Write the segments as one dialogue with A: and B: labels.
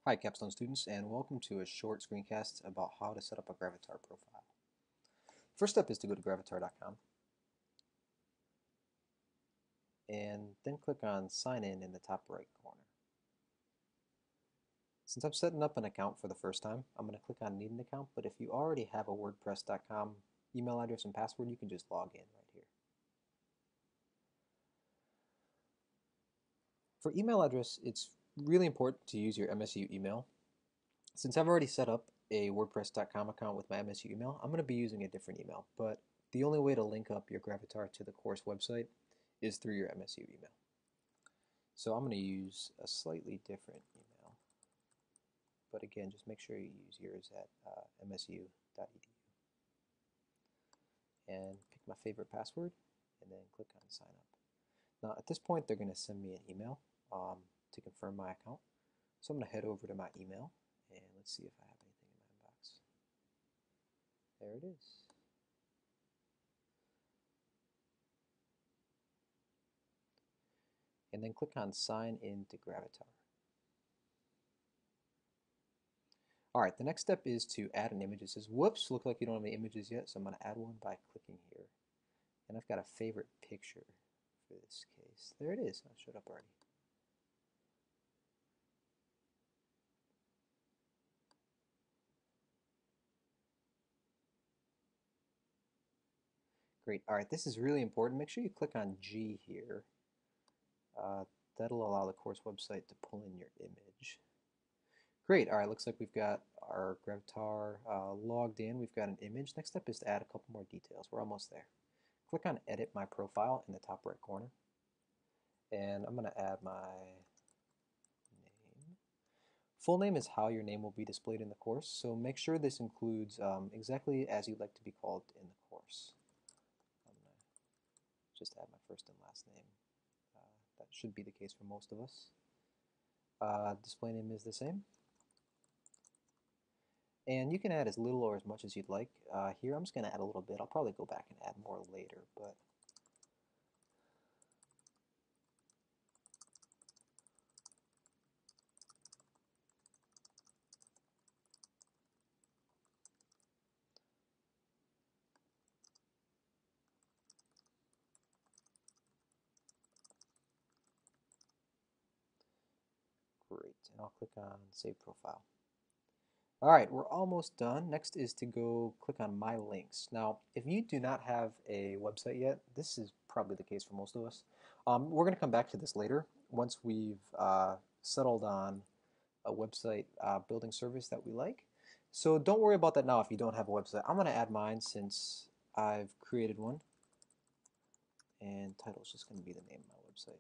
A: Hi Capstone students, and welcome to a short screencast about how to set up a Gravatar profile. First step is to go to gravatar.com and then click on sign in the top right corner. Since I'm setting up an account for the first time, I'm going to click on need an account, but if you already have a wordpress.com email address and password, you can just log in right here. For email address, it's really important to use your MSU email. Since I've already set up a wordpress.com account with my MSU email, I'm going to be using a different email, but the only way to link up your Gravatar to the course website is through your MSU email. So I'm going to use a slightly different email, but again, just make sure you use yours at msu.edu and pick my favorite password and then click on sign up. Now at this point, they're going to send me an email to confirm my account. So I'm going to head over to my email and let's see if I have anything in my inbox. There it is. And then click on sign in to Gravatar. All right, the next step is to add an image. It says, whoops, look like you don't have any images yet, so I'm going to add one by clicking here. And I've got a favorite picture for this case. There it is. It showed up already. Great. All right, this is really important. Make sure you click on G here. That'll allow the course website to pull in your image. Great. All right, looks like we've got our Gravatar logged in. We've got an image. Next step is to add a couple more details. We're almost there. Click on Edit My Profile in the top right corner. And I'm going to add my name. Full name is how your name will be displayed in the course, so make sure this includes exactly as you'd like to be called in the course. I'm going to just add my first and last name. That should be the case for most of us. Display name is the same. And you can add as little or as much as you'd like. Here I'm just going to add a little bit. I'll probably go back and add more later, but great. And I'll click on Save Profile. All right, we're almost done. Next is to go click on My Links. Now, if you do not have a website yet, this is probably the case for most of us. We're going to come back to this later once we've settled on a website building service that we like. So don't worry about that now if you don't have a website. I'm going to add mine since I've created one. And title is just going to be the name of my website.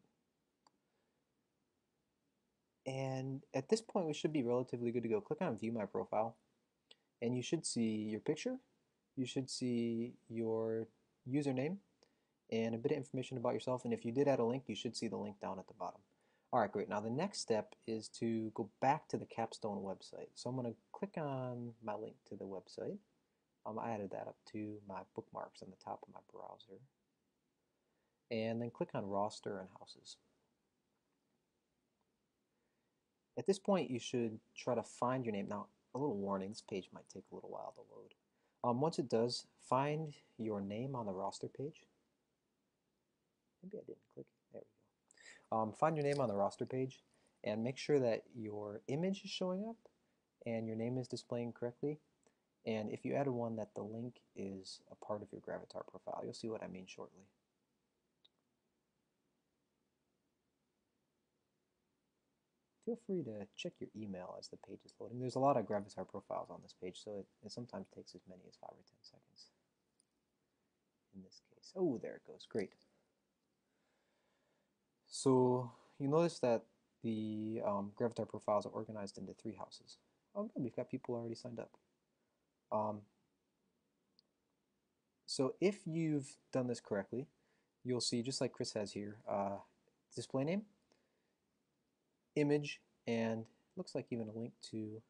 A: And at this point, we should be relatively good to go. Click on View My Profile, and you should see your picture. You should see your username and a bit of information about yourself. And if you did add a link, you should see the link down at the bottom. All right, great. Now the next step is to go back to the Capstone website. So I'm going to click on my link to the website. I added that up to my bookmarks on the top of my browser. And then click on Roster and Houses. At this point, you should try to find your name. Now, a little warning, this page might take a little while to load. Once it does, find your name on the roster page. Maybe I didn't click it. There we go. Find your name on the roster page and make sure that your image is showing up and your name is displaying correctly. And if you added one, that the link is a part of your Gravatar profile. You'll see what I mean shortly. Feel free to check your email as the page is loading. There's a lot of Gravatar profiles on this page, so it sometimes takes as many as 5 or 10 seconds in this case. Oh, there it goes. Great. So you notice that the Gravatar profiles are organized into 3 houses. Oh, good. We've got people already signed up. So if you've done this correctly, you'll see, just like Chris has here, display name, image, and looks like even a link to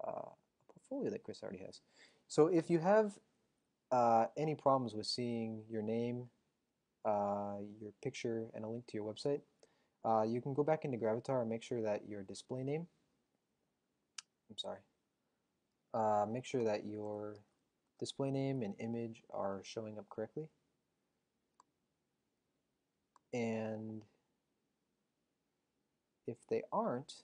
A: a portfolio that Chris already has. So if you have any problems with seeing your name, your picture, and a link to your website, you can go back into Gravatar and make sure that your display name I'm sorry. Make sure that your display name and image are showing up correctly. And if they aren't,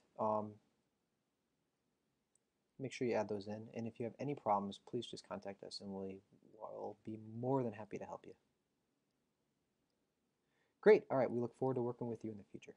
A: make sure you add those in. And if you have any problems, please just contact us and we'll be more than happy to help you. Great. All right. We look forward to working with you in the future.